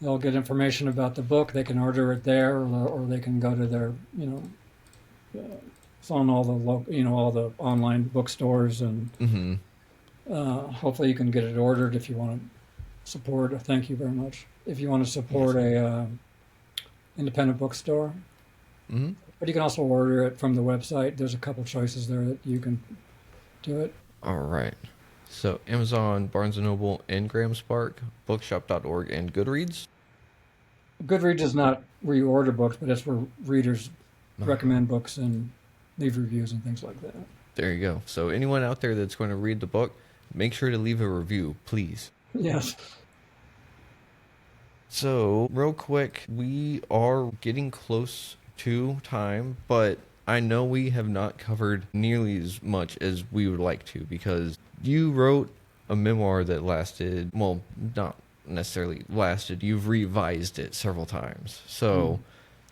They'll get information about the book. They can order it there, or they can go to their, it's on all the all the online bookstores, and Mm-hmm. hopefully you can get it ordered if you want to support. Thank you very much. If you want to Yes. support a independent bookstore, Mm-hmm. but you can also order it from the website. There's a couple choices there that you can do it. All right. So Amazon, Barnes and Noble, and Graham Spark, Bookshop.org, and Goodreads. Goodreads is not where you order books, but it's where readers Uh-huh. recommend books and leave reviews and things like that. There you go. So anyone out there that's going to read the book, make sure to leave a review, please. Yes. So, real quick, we are getting close to time, but I know we have not covered nearly as much as we would like to because you wrote a memoir that lasted, well, not necessarily lasted, you've revised it several times. So, Mm,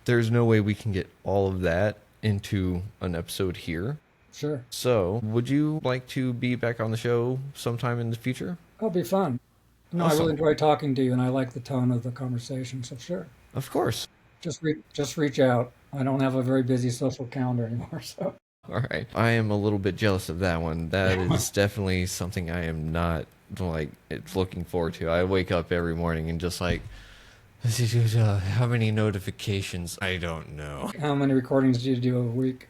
there's no way we can get all of that into an episode here. sure. So, would you like to be back on the show sometime in the future? That'll be fun. No, I really Awesome. enjoy talking to you, and I like the tone of the conversation. So sure, Of course. just reach out. I don't have a very busy social calendar anymore, so All right. I am a little bit jealous of that one. That is definitely something I am not like it's looking forward to. I wake up every morning and just like how many notifications? I don't know. how many recordings do you do a week?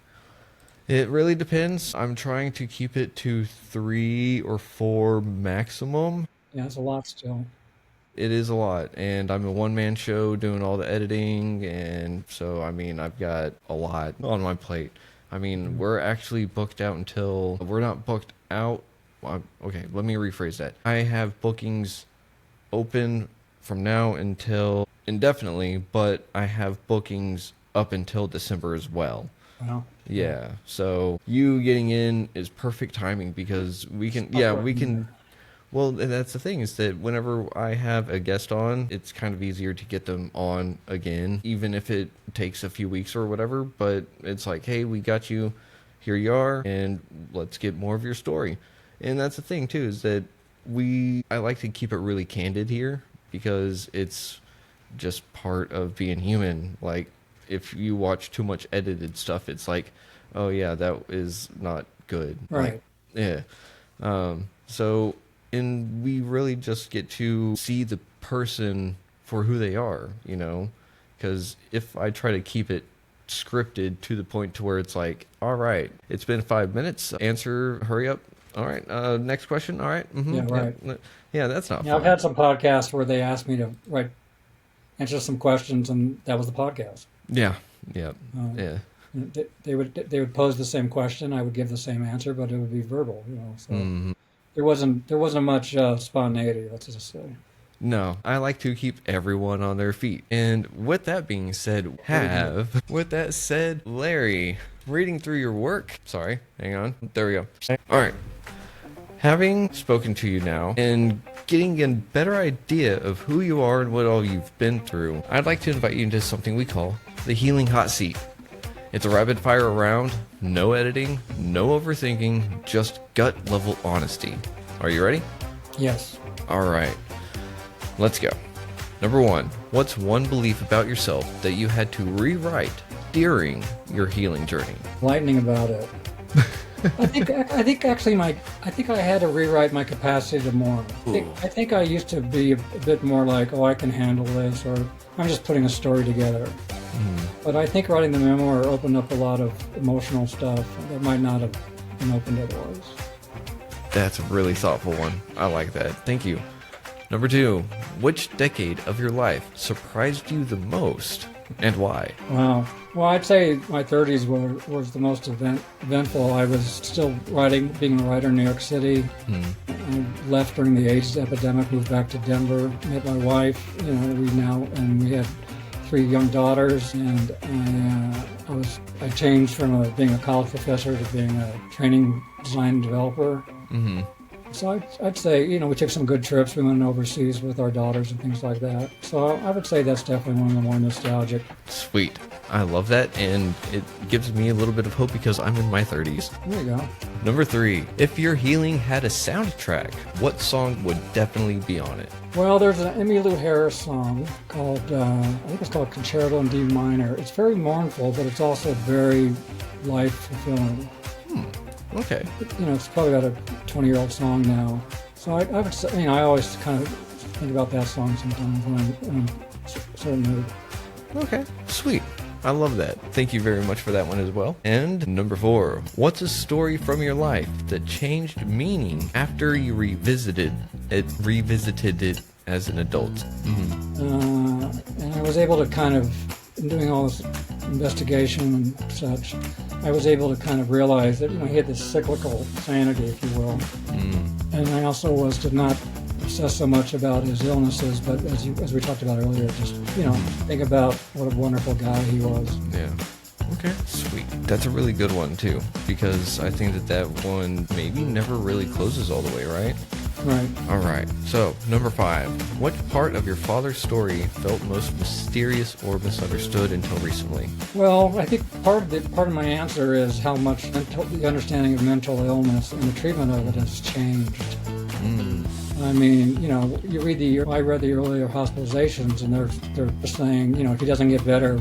It really depends. I'm trying to keep it to 3 or 4 maximum. Yeah, it's a lot still. It is a lot, and I'm a one-man show doing all the editing, and so I mean I've got a lot on my plate. I mean Mm. we're actually booked out until we're not booked out. Okay, let me rephrase that. I have bookings open from now until indefinitely, but I have bookings up until December as well. Well, yeah, Yeah, so you getting in is perfect timing because we can, stuck yeah, right we in can there. well, and that's the thing is that whenever I have a guest on, it's kind of easier to get them on again, even if it takes a few weeks or whatever. But it's like, hey, we got you. Here you are, and let's get more of your story. And that's the thing too is that I like to keep it really candid here because it's just part of being human. Like, if you watch too much edited stuff, it's like, oh yeah, that is not good. Right. Like, yeah. So, and we really just get to see the person for who they are, you know? Because if I try to keep it scripted to the point to where it's like, all right, it's been 5 minutes, answer, hurry up. All right, next question. All right. Mm-hmm. Yeah, right. Yeah, that's not Yeah, fun. I've had some podcasts where they asked me to answer some questions, and that was the podcast. Yeah, yeah, yeah. They would pose the same question, I would give the same answer, but it would be verbal, you know. So Mm-hmm. there wasn't much spontaneity, let's just say. No, I like to keep everyone on their feet. And with that being said, with that said, Larry, reading through your work. Sorry, hang on. There we go. All right. Having spoken to you now and getting a better idea of who you are and what all you've been through, I'd like to invite you into something we call the Healing Hot Seat. It's a rapid fire round, no editing, no overthinking, just gut level honesty. Are you ready? Yes. All right. Let's go. Number 1, what's one belief about yourself that you had to rewrite during your healing journey? Lightning about it. I think I had to rewrite my capacity to mourn. I think I used to be a bit more like, oh, I can handle this, or I'm just putting a story together. But I think writing the memoir opened up a lot of emotional stuff that might not have been opened otherwise. That's a really thoughtful one. I like that. Thank you. Number 2, which decade of your life surprised you the most and why? Wow. Well, I'd say my 30s was the most eventful. I was still being a writer in New York City. I left during the AIDS epidemic, moved back to Denver, met my wife. You know, we had 3 young daughters, and I changed from being a college professor to being a training design developer. Mm-hmm. So I'd say, you know, we took some good trips. We went overseas with our daughters and things like that. So I would say that's definitely one of the more nostalgic. Sweet. I love that, and it gives me a little bit of hope because I'm in my 30s. There you go. Number 3, if your healing had a soundtrack, what song would definitely be on it? Well, there's an Emmylou Harris song called, I think it's called Concerto in D minor. It's very mournful, but it's also very life-fulfilling. Okay. You know, it's probably about a 20-year-old song now. So I would say, you know, I always kind of think about that song sometimes when I'm in a certain mood. Okay. Sweet. I love that. Thank you very much for that one as well. And number 4, what's a story from your life that changed meaning after you revisited it as an adult? And I was able to kind of, in doing all this investigation and such, I was able to kind of realize that, you know, he had this cyclical sanity, if you will. And I also was to not obsess so much about his illnesses, but as we talked about earlier, just, you know, think about what a wonderful guy he was. Yeah. Okay. Sweet. That's a really good one, too, because I think that one maybe never really closes all the way, right? Right. All right. So, number 5, what part of your father's story felt most mysterious or misunderstood until recently? Well, I think part of my answer is how much the understanding of mental illness and the treatment of it has changed. I mean, you know, I read the earlier hospitalizations, and they're saying, you know, if he doesn't get better,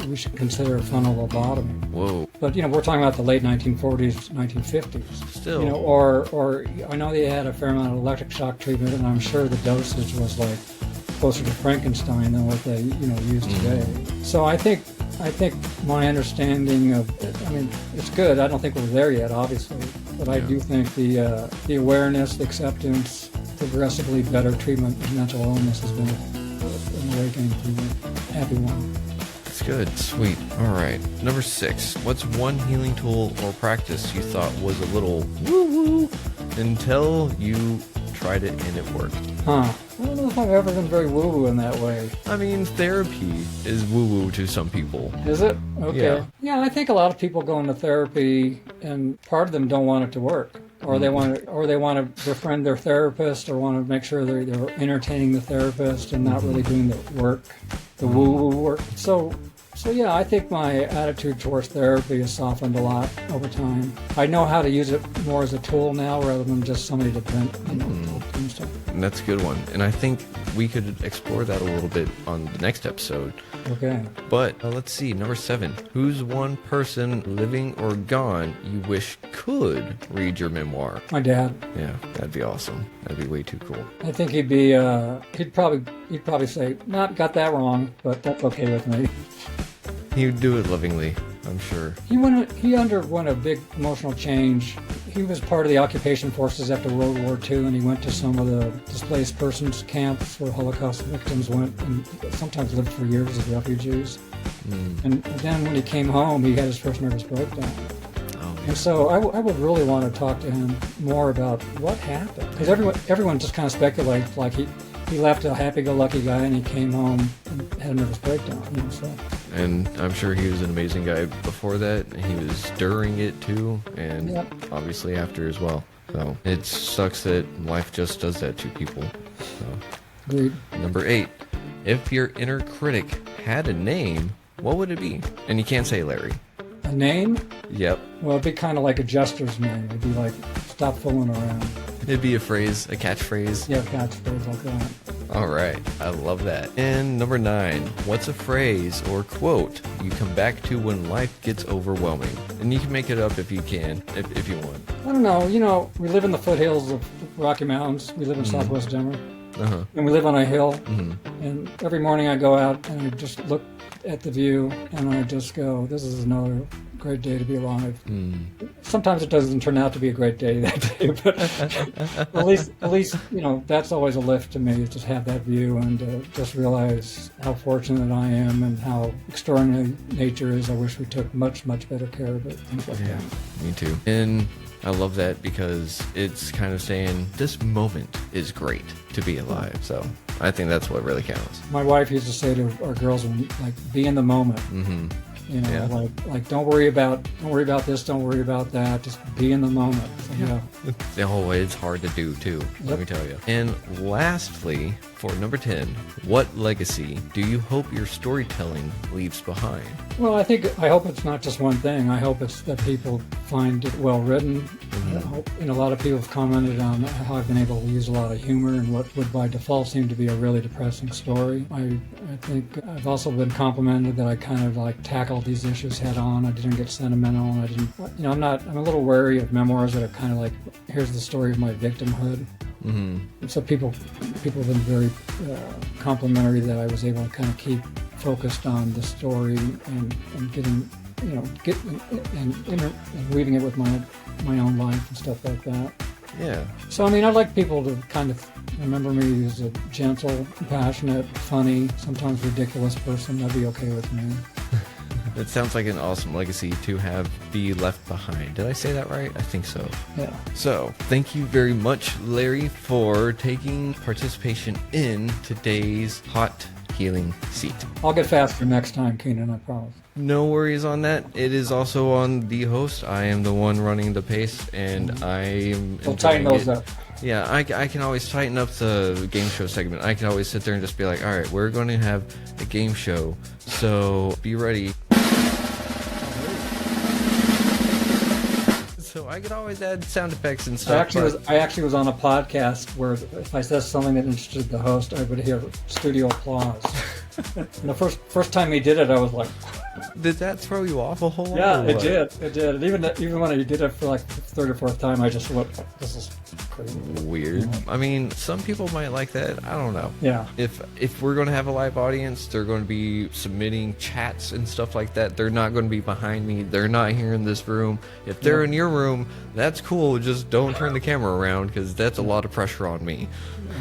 we should consider frontal lobotomy. Whoa. But, you know, we're talking about the late 1940s, 1950s. Still. You know, or I know they had a fair amount of electric shock treatment, and I'm sure the dosage was like closer to Frankenstein than what they, you know, use today. So I think my understanding of, I mean, it's good. I don't think we're there yet, obviously, but I do think the awareness, the acceptance, progressively better treatment of mental illness has been an awakening to a happy one. That's good. Sweet. All right. Number 6, what's one healing tool or practice you thought was a little woo-woo until you tried it and it worked? I don't know if I've ever been very woo-woo in that way. I mean, therapy is woo-woo to some people. Is it? Okay. Yeah. Yeah, I think a lot of people go into therapy, and part of them don't want it to work, or they want to befriend their therapist, or want to make sure they're entertaining the therapist and not really doing the work, the woo-woo work. So yeah, I think my attitude towards therapy has softened a lot over time. I know how to use it more as a tool now rather than just somebody to vent, And that's a good one. And I think we could explore that a little bit on the next episode. Okay. But let's see, number 7. Who's one person, living or gone, you wish could read your memoir? My dad. Yeah, that'd be awesome. That'd be way too cool. I think he'd be. He'd probably say, "Not got that wrong," but that's okay with me. He would do it lovingly, I'm sure. He underwent a big emotional change. He was part of the occupation forces after World War II, and he went to some of the displaced persons camps where Holocaust victims went and sometimes lived for years as refugees. And then when he came home, he had his first nervous breakdown. And so I would really want to talk to him more about what happened. Because everyone just kind of speculates, like he left a happy-go-lucky guy and he came home and had a nervous breakdown. So. And I'm sure he was an amazing guy before that. He was during it too, and obviously after as well. So it sucks that life just does that to people. So. Agreed. Number 8. If your inner critic had a name, what would it be? And you can't say Larry. A name? Yep. Well, it'd be kind of like a jester's name. It'd be like, stop fooling around. It'd be a phrase, a catchphrase. Yeah, catchphrase like that. All right. I love that. And number 9. What's a phrase or quote you come back to when life gets overwhelming? And you can make it up if you can, if you want. I don't know. We live in the foothills of Rocky Mountains. We live in southwest Denver. And we live on a hill. And every morning I go out and I just look at the view and I just go, this is another great day to be alive. Sometimes it doesn't turn out to be a great day that day, but at least that's always a lift to me, is just have that view and just realize how fortunate I am and how extraordinary nature is. I wish we took much, much better care of it. Things like that. Me too. And I love that because it's kind of saying this moment is great to be alive. So I think that's what really counts. My wife used to say to our girls, like, be in the moment. Like don't worry about this, don't worry about that. Just be in the moment. So, It's hard to do too. Let me tell you. And lastly, for number 10, what legacy do you hope your storytelling leaves behind? Well, I hope it's not just one thing. I hope it's that people find it well written. I hope, a lot of people have commented on how I've been able to use a lot of humor in what would by default seem to be a really depressing story. I think I've also been complimented that I kind of like tackled these issues head on. I didn't get sentimental, and I didn't. I'm a little wary of memoirs that are kind of like, here's the story of my victimhood. So people have been very complimentary that I was able to kind of keep focused on the story and getting, and weaving it with my own life and stuff like that. Yeah. So I'd like people to kind of remember me as a gentle, passionate, funny, sometimes ridiculous person. That'd be okay with me. It sounds like an awesome legacy to be left behind. Did I say that right? I think so. Yeah. So, thank you very much, Larry, for taking participation in today's Hot Healing Seat. I'll get faster next time, Keenan, I promise. No worries on that. It is also on the host. I am the one running the pace, and I am We'll tighten those up. Yeah, I can always tighten up the game show segment. I can always sit there and just be like, all right, we're going to have a game show, so be ready. So I could always add sound effects and stuff. I actually was on a podcast where if I said something that interested the host, I would hear studio applause. And the first time he did it, I was like, did that throw you off a whole lot? Yeah, it did. And even when he did it for like the third or fourth time, I just went, this is crazy. Weird. I mean, some people might like that. I don't know. Yeah. If we're going to have a live audience, they're going to be submitting chats and stuff like that. They're not going to be behind me. They're not here in this room. If they're in your room, that's cool. Just don't turn the camera around, because that's a lot of pressure on me.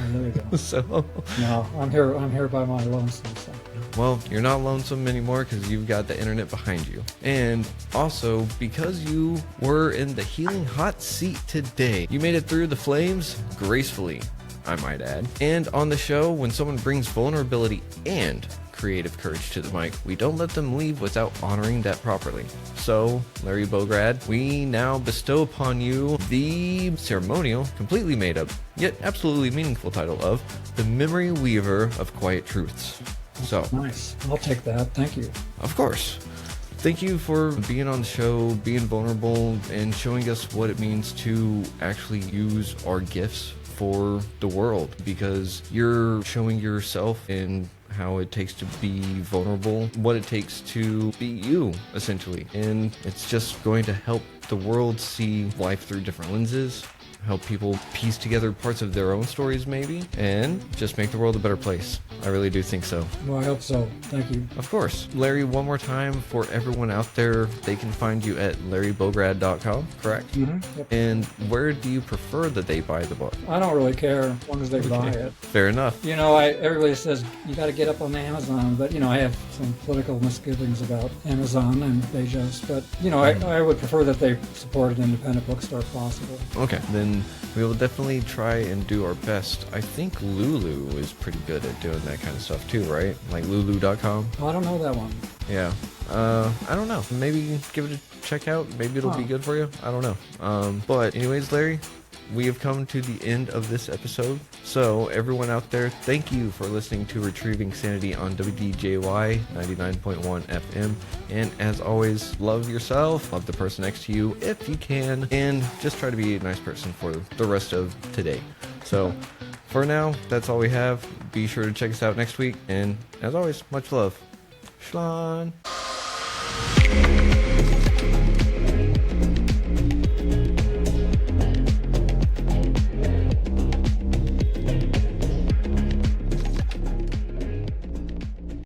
There you go. So no, I'm here by my lonesome. So. Well, you're not lonesome anymore because you've got the internet behind you. And also, because you were in the healing hot seat today, you made it through the flames gracefully, I might add. And on the show, when someone brings vulnerability and creative courage to the mic, we don't let them leave without honoring that properly. So, Larry Bograd, we now bestow upon you the ceremonial, completely made up, yet absolutely meaningful title of The Memory Weaver of Quiet Truths. So nice. I'll take that. Thank you. Of course. Thank you for being on the show, being vulnerable, and showing us what it means to actually use our gifts for the world, because you're showing yourself and how it takes to be vulnerable, what it takes to be you, essentially. And it's just going to help the world see life through different lenses, help people piece together parts of their own stories maybe, and just make the world a better place. I really do think so. Well, I hope so. Thank you. Of course. Larry, one more time for everyone out there, they can find you at larrybograd.com, correct? Mm-hmm. Yep. And where do you prefer that they buy the book? I don't really care as long as they buy it. Fair enough. You know, everybody says you got to get up on Amazon, but, you know, I have some political misgivings about Amazon and they just, but, you know, I would prefer that they support an independent bookstore if possible. Okay, then we will definitely try and do our best. I think Lulu is pretty good at doing that kind of stuff too, right? Like lulu.com. Oh, I don't know that one. Yeah. I don't know. Maybe give it a check out. Maybe it'll be good for you. I don't know. But anyways, Larry, we have come to the end of this episode. So everyone out there, thank you for listening to Retrieving Sanity on WDJY 99.1 FM. And as always, love yourself, love the person next to you if you can, and just try to be a nice person for the rest of today. So for now, that's all we have. Be sure to check us out next week. And as always, much love. Schlan.